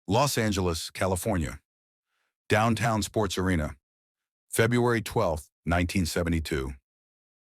Los Angeles, California. Downtown Sports Arena. February 12th, 1972.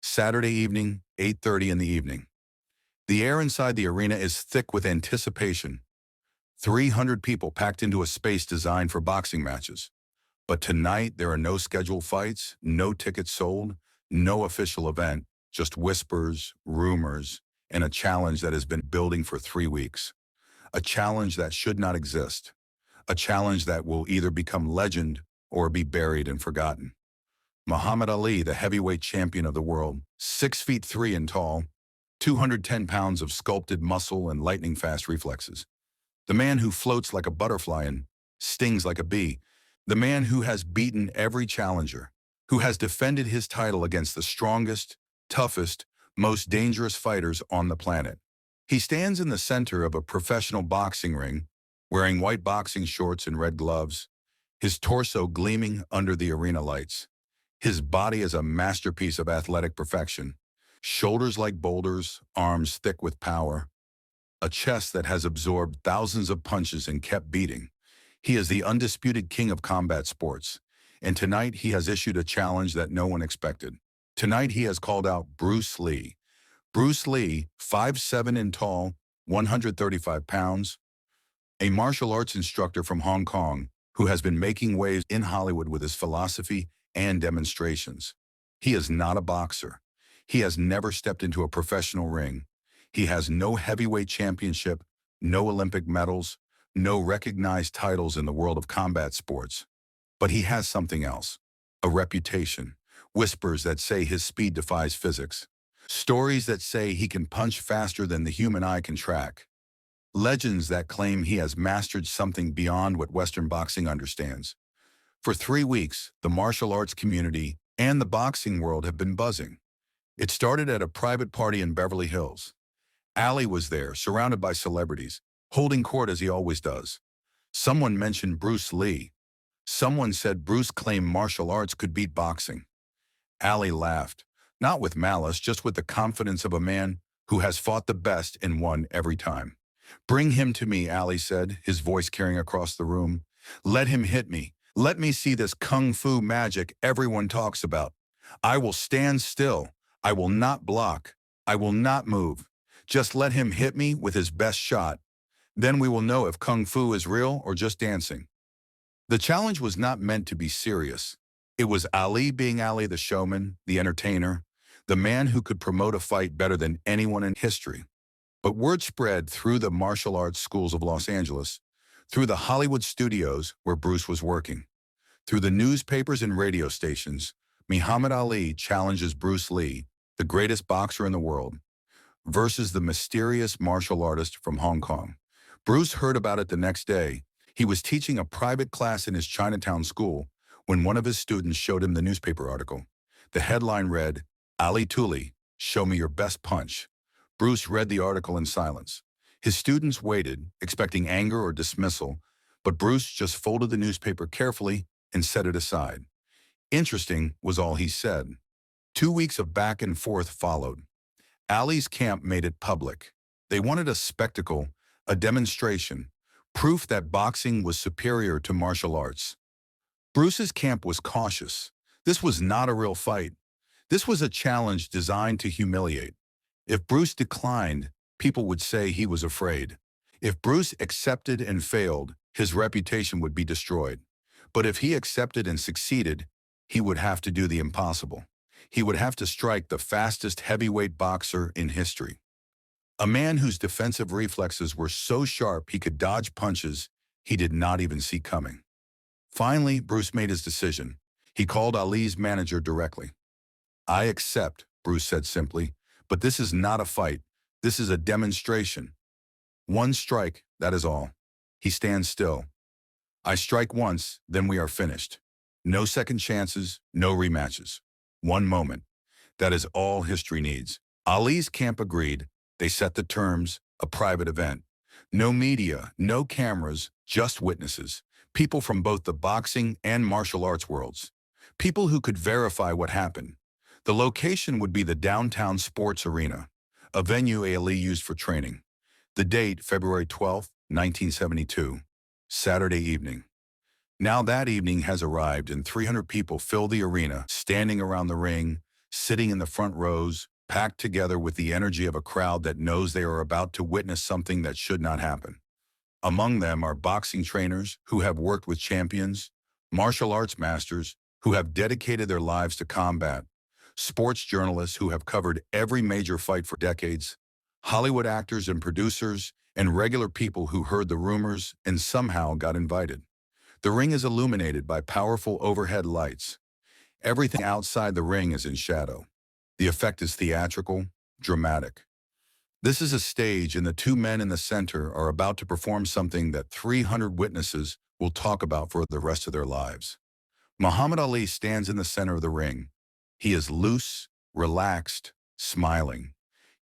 Saturday evening, 8:30 in the evening. The air inside the arena is thick with anticipation. 300 people packed into a space designed for boxing matches. But tonight, there are no scheduled fights, no tickets sold, no official event, just whispers, rumors, and a challenge that has been building for 3 weeks. A challenge that should not exist. A challenge that will either become legend or be buried and forgotten. Muhammad Ali, the heavyweight champion of the world, 6 feet 3 in tall, 210 pounds of sculpted muscle and lightning-fast reflexes. The man who floats like a butterfly and stings like a bee. The man who has beaten every challenger, who has defended his title against the strongest, toughest, most dangerous fighters on the planet. He stands in the center of a professional boxing ring, wearing white boxing shorts and red gloves, his torso gleaming under the arena lights. His body is a masterpiece of athletic perfection. Shoulders like boulders, arms thick with power, a chest that has absorbed thousands of punches and kept beating. He is the undisputed king of combat sports, and tonight he has issued a challenge that no one expected. Tonight he has called out Bruce Lee. Bruce Lee, 5'7" in tall, 135 pounds, a martial arts instructor from Hong Kong who has been making waves in Hollywood with his philosophy and demonstrations. He is not a boxer. He has never stepped into a professional ring. He has no heavyweight championship, no Olympic medals, no recognized titles in the world of combat sports. But he has something else, a reputation, whispers that say his speed defies physics, stories that say he can punch faster than the human eye can track, legends that claim he has mastered something beyond what Western boxing understands. For 3 weeks, the martial arts community and the boxing world have been buzzing. It started at a private party in Beverly Hills. Ali was there, surrounded by celebrities, holding court as he always does. Someone mentioned Bruce Lee. Someone said Bruce claimed martial arts could beat boxing. Ali laughed, not with malice, just with the confidence of a man who has fought the best and won every time. "Bring him to me," Ali said, his voice carrying across the room. "Let him hit me. Let me see this kung fu magic everyone talks about. I will stand still. I will not block. I will not move. Just let him hit me with his best shot. Then we will know if kung fu is real or just dancing." The challenge was not meant to be serious. It was Ali being Ali, the showman, the entertainer, the man who could promote a fight better than anyone in history. But word spread through the martial arts schools of Los Angeles, through the Hollywood studios where Bruce was working, through the newspapers and radio stations. Muhammad Ali challenges Bruce Lee, the greatest boxer in the world, versus the mysterious martial artist from Hong Kong. Bruce heard about it the next day. He was teaching a private class in his Chinatown school when one of his students showed him the newspaper article. The headline read, "Ali Tuli, show me your best punch." Bruce read the article in silence. His students waited, expecting anger or dismissal, but Bruce just folded the newspaper carefully and set it aside. "Interesting," was all he said. 2 weeks of back and forth followed. Ali's camp made it public. They wanted a spectacle, a demonstration, proof that boxing was superior to martial arts. Bruce's camp was cautious. This was not a real fight. This was a challenge designed to humiliate. If Bruce declined, people would say he was afraid. If Bruce accepted and failed, his reputation would be destroyed. But if he accepted and succeeded, he would have to do the impossible. He would have to strike the fastest heavyweight boxer in history. A man whose defensive reflexes were so sharp he could dodge punches he did not even see coming. Finally, Bruce made his decision. He called Ali's manager directly. "I accept," Bruce said simply, "but this is not a fight. This is a demonstration. One strike, that is all." He stands still. "I strike once, then we are finished. No second chances, no rematches. One moment. That is all history needs." Ali's camp agreed. They set the terms, a private event. No media, no cameras, just witnesses. People from both the boxing and martial arts worlds. People who could verify what happened. The location would be the Downtown Sports Arena, a venue Ali used for training. The date, February 12th, 1972. Saturday evening. Now that evening has arrived and 300 people fill the arena, standing around the ring, sitting in the front rows, packed together with the energy of a crowd that knows they are about to witness something that should not happen. Among them are boxing trainers who have worked with champions, martial arts masters who have dedicated their lives to combat, sports journalists who have covered every major fight for decades, Hollywood actors and producers, and regular people who heard the rumors and somehow got invited. The ring is illuminated by powerful overhead lights. Everything outside the ring is in shadow. The effect is theatrical, dramatic. This is a stage, and the two men in the center are about to perform something that 300 witnesses will talk about for the rest of their lives. Muhammad Ali stands in the center of the ring. He is loose, relaxed, smiling.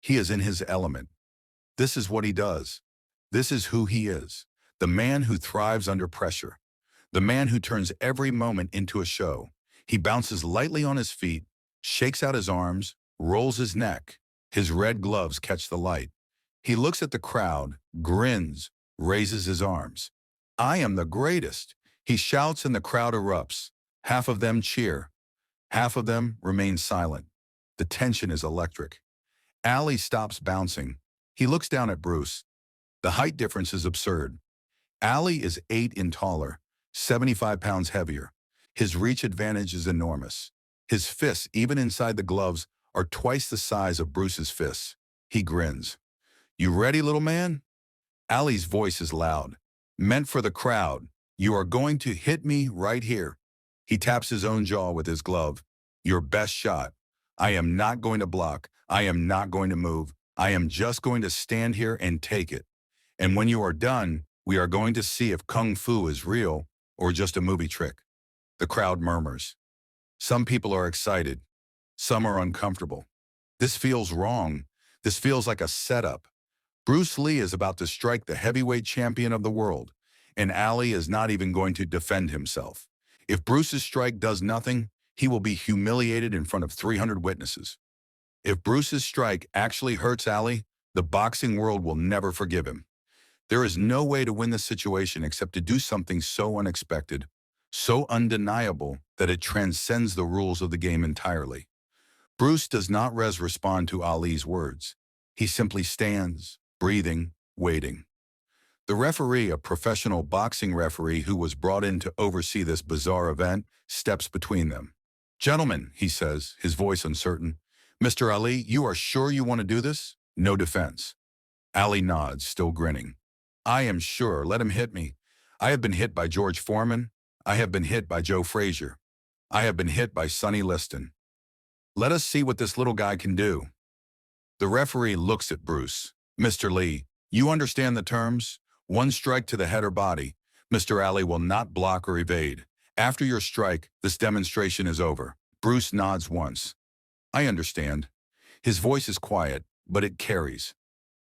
He is in his element. This is what he does. This is who he is. The man who thrives under pressure. The man who turns every moment into a show. He bounces lightly on his feet, shakes out his arms, rolls his neck. His red gloves catch the light. He looks at the crowd, grins, raises his arms. "I am the greatest," he shouts, and the crowd erupts. Half of them cheer. Half of them remain silent. The tension is electric. Ali stops bouncing. He looks down at Bruce. The height difference is absurd. Ali is 8 inches taller, 75 pounds heavier. His reach advantage is enormous. His fists, even inside the gloves, are twice the size of Bruce's fists. He grins. "You ready, little man?" Ali's voice is loud, meant for the crowd. "You are going to hit me right here." He taps his own jaw with his glove. "Your best shot. I am not going to block. I am not going to move. I am just going to stand here and take it. And when you are done, we are going to see if Kung Fu is real or just a movie trick." The crowd murmurs. Some people are excited. Some are uncomfortable. This feels wrong. This feels like a setup. Bruce Lee is about to strike the heavyweight champion of the world, and Ali is not even going to defend himself. If Bruce's strike does nothing, he will be humiliated in front of 300 witnesses. If Bruce's strike actually hurts Ali, the boxing world will never forgive him. There is no way to win this situation except to do something so unexpected, so undeniable that it transcends the rules of the game entirely. Bruce does not respond to Ali's words. He simply stands, breathing, waiting. The referee, a professional boxing referee who was brought in to oversee this bizarre event, steps between them. "Gentlemen," he says, his voice uncertain, "Mr. Ali, you are sure you want to do this? No defense." Ali nods, still grinning. "I am sure. Let him hit me. I have been hit by George Foreman. I have been hit by Joe Frazier. I have been hit by Sonny Liston. Let us see what this little guy can do." The referee looks at Bruce. "Mr. Lee, you understand the terms? One strike to the head or body. Mr. Ali will not block or evade. After your strike, this demonstration is over." Bruce nods once. "I understand." His voice is quiet, but it carries.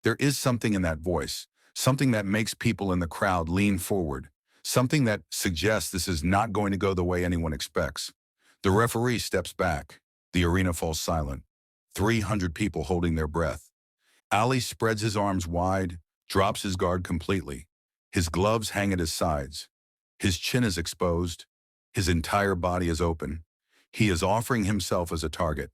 There is something in that voice, something that makes people in the crowd lean forward, something that suggests this is not going to go the way anyone expects. The referee steps back. The arena falls silent. 300 people holding their breath. Ali spreads his arms wide, drops his guard completely. His gloves hang at his sides. His chin is exposed. His entire body is open. He is offering himself as a target.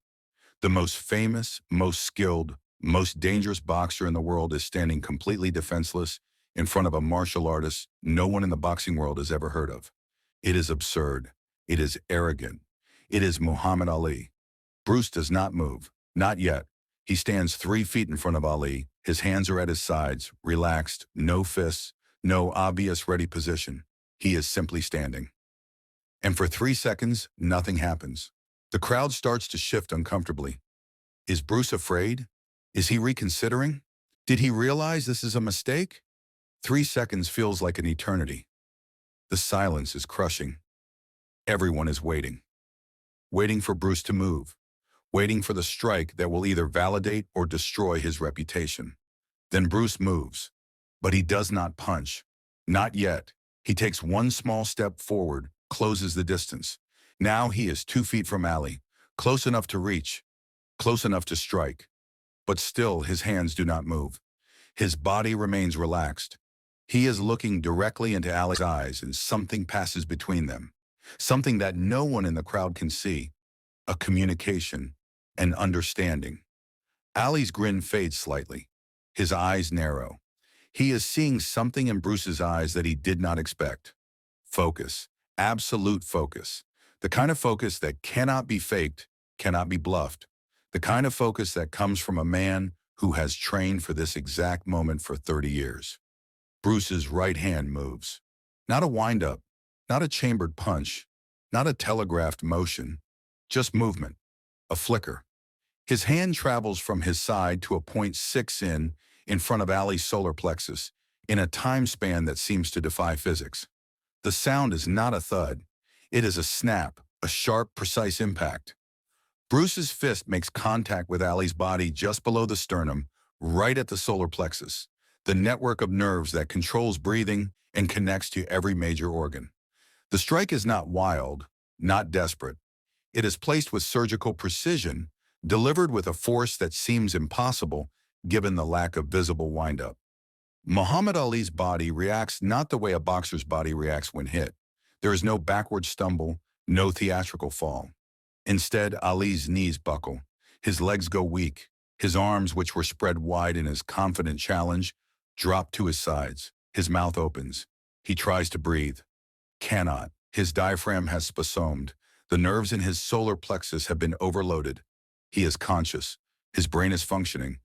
The most famous, most skilled, most dangerous boxer in the world is standing completely defenseless in front of a martial artist no one in the boxing world has ever heard of. It is absurd. It is arrogant. It is Muhammad Ali. Bruce does not move. Not yet. He stands 3 feet in front of Ali. His hands are at his sides, relaxed, no fists, no obvious ready position. He is simply standing. And for 3 seconds, nothing happens. The crowd starts to shift uncomfortably. Is Bruce afraid? Is he reconsidering? Did he realize this is a mistake? 3 seconds feels like an eternity. The silence is crushing. Everyone is waiting. Waiting for Bruce to move. Waiting for the strike that will either validate or destroy his reputation. Then Bruce moves. But he does not punch. Not yet. He takes one small step forward, closes the distance. Now he is 2 feet from Ali, close enough to reach, close enough to strike. But still his hands do not move. His body remains relaxed. He is looking directly into Ali's eyes and something passes between them. Something that no one in the crowd can see. A communication, an understanding. Ali's grin fades slightly. His eyes narrow. He is seeing something in Bruce's eyes that he did not expect. Focus. Absolute focus. The kind of focus that cannot be faked, cannot be bluffed. The kind of focus that comes from a man who has trained for this exact moment for 30 years. Bruce's right hand moves. Not a wind-up, not a chambered punch, not a telegraphed motion, just movement, a flicker. His hand travels from his side to a point 6 in front of Ali's solar plexus, in a time span that seems to defy physics. The sound is not a thud. It is a snap, a sharp, precise impact. Bruce's fist makes contact with Ali's body just below the sternum, right at the solar plexus, the network of nerves that controls breathing and connects to every major organ. The strike is not wild, not desperate. It is placed with surgical precision, delivered with a force that seems impossible given the lack of visible windup. Muhammad Ali's body reacts not the way a boxer's body reacts when hit. There is no backward stumble, no theatrical fall. Instead, Ali's knees buckle. His legs go weak. His arms, which were spread wide in his confident challenge, drop to his sides. His mouth opens. He tries to breathe. Cannot. His diaphragm has spasmed. The nerves in his solar plexus have been overloaded. He is conscious. His brain is functioning.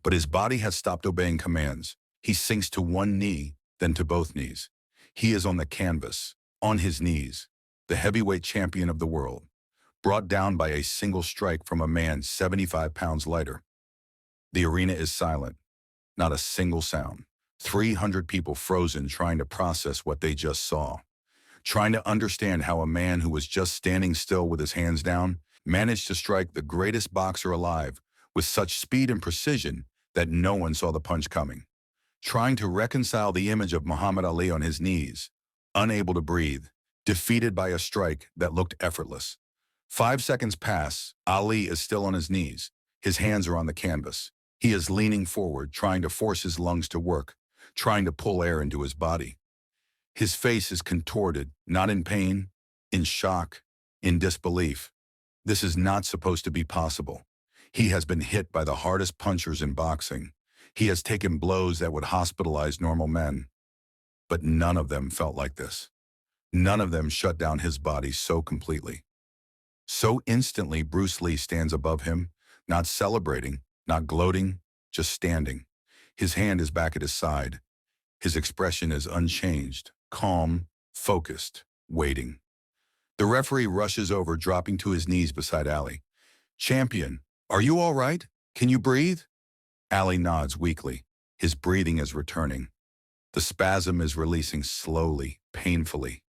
But his body has stopped obeying commands. He sinks to one knee, then to both knees. He is on the canvas, on his knees, the heavyweight champion of the world, brought down by a single strike from a man 75 pounds lighter. The arena is silent, not a single sound. 300 people frozen trying to process what they just saw, trying to understand how a man who was just standing still with his hands down managed to strike the greatest boxer alive with such speed and precision that no one saw the punch coming. Trying to reconcile the image of Muhammad Ali on his knees, unable to breathe, defeated by a strike that looked effortless. 5 seconds pass, Ali is still on his knees. His hands are on the canvas. He is leaning forward, trying to force his lungs to work, trying to pull air into his body. His face is contorted, not in pain, in shock, in disbelief. This is not supposed to be possible. He has been hit by the hardest punchers in boxing. He has taken blows that would hospitalize normal men. But none of them felt like this. None of them shut down his body so completely. So instantly, Bruce Lee stands above him, not celebrating, not gloating, just standing. His hand is back at his side. His expression is unchanged, calm, focused, waiting. The referee rushes over, dropping to his knees beside Ali. "Champion, are you all right? Can you breathe?" Ali nods weakly. His breathing is returning. The spasm is releasing slowly, painfully.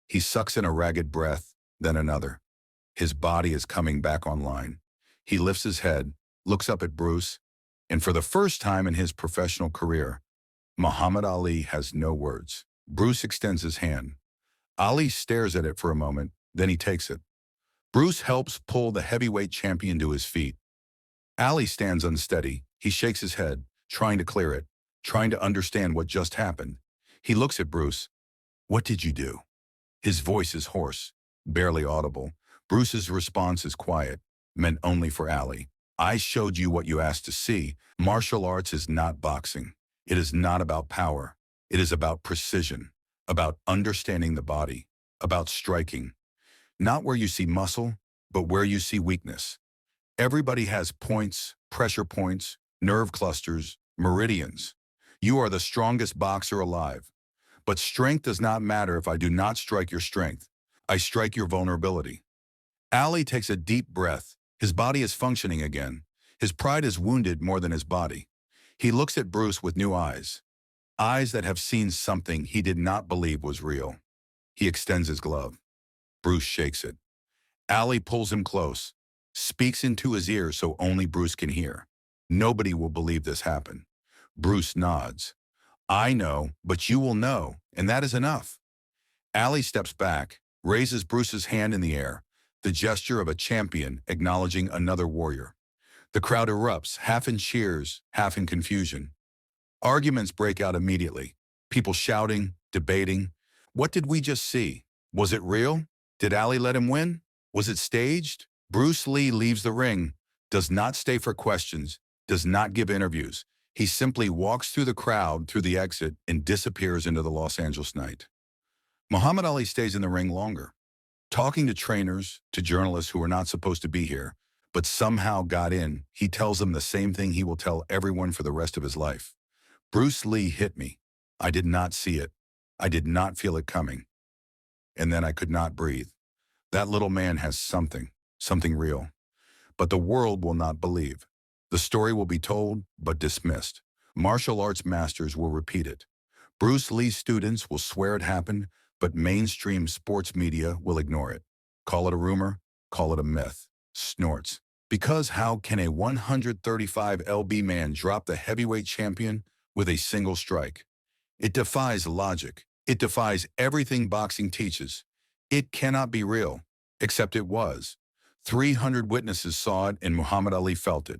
He sucks in a ragged breath, then another. His body is coming back online. He lifts his head, looks up at Bruce, and for the first time in his professional career, Muhammad Ali has no words. Bruce extends his hand. Ali stares at it for a moment, then he takes it. Bruce helps pull the heavyweight champion to his feet. Ali stands unsteady. He shakes his head, trying to clear it, trying to understand what just happened. He looks at Bruce. "What did you do?" His voice is hoarse, barely audible. Bruce's response is quiet, meant only for Ali. "I showed you what you asked to see. Martial arts is not boxing. It is not about power. It is about precision, about understanding the body, about striking. Not where you see muscle, but where you see weakness. Everybody has points, pressure points, nerve clusters, meridians. You are the strongest boxer alive. But strength does not matter if I do not strike your strength. I strike your vulnerability." Ali takes a deep breath. His body is functioning again. His pride is wounded more than his body. He looks at Bruce with new eyes. Eyes that have seen something he did not believe was real. He extends his glove. Bruce shakes it. Ali pulls him close, speaks into his ear so only Bruce can hear. "Nobody will believe this happened." Bruce nods. "I know, but you will know, and that is enough." Ali steps back, raises Bruce's hand in the air, the gesture of a champion acknowledging another warrior. The crowd erupts, half in cheers, half in confusion. Arguments break out immediately. People shouting, debating. What did we just see? Was it real? Did Ali let him win? Was it staged? Bruce Lee leaves the ring, does not stay for questions, does not give interviews. He simply walks through the crowd, through the exit, and disappears into the Los Angeles night. Muhammad Ali stays in the ring longer, talking to trainers, to journalists who are not supposed to be here, but somehow got in. He tells them the same thing he will tell everyone for the rest of his life. Bruce Lee hit me. I did not see it. I did not feel it coming. And then I could not breathe. That little man has something real. But the world will not believe. The story will be told, but dismissed. Martial arts masters will repeat it. Bruce Lee's students will swear it happened, but mainstream sports media will ignore it. Call it a rumor, call it a myth. Snorts. Because how can a 135 lb man drop the heavyweight champion with a single strike? It defies logic. It defies everything boxing teaches. It cannot be real, except it was. 300 witnesses saw it and Muhammad Ali felt it.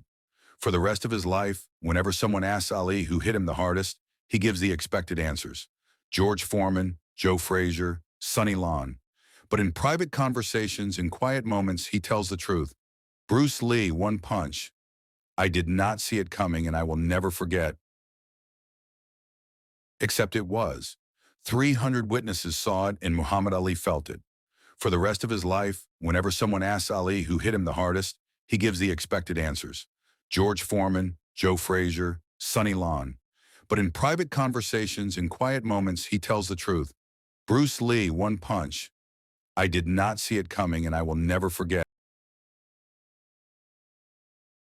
For the rest of his life, whenever someone asks Ali who hit him the hardest, he gives the expected answers. George Foreman, Joe Frazier, Sonny Lon. But in private conversations, in quiet moments, he tells the truth. Bruce Lee, one punch. I did not see it coming and I will never forget. Except it was. 300 witnesses saw it and Muhammad Ali felt it. For the rest of his life, whenever someone asks Ali who hit him the hardest, he gives the expected answers. George Foreman, Joe Frazier, Sonny Lon. But in private conversations, in quiet moments, he tells the truth. Bruce Lee, one punch. I did not see it coming and I will never forget.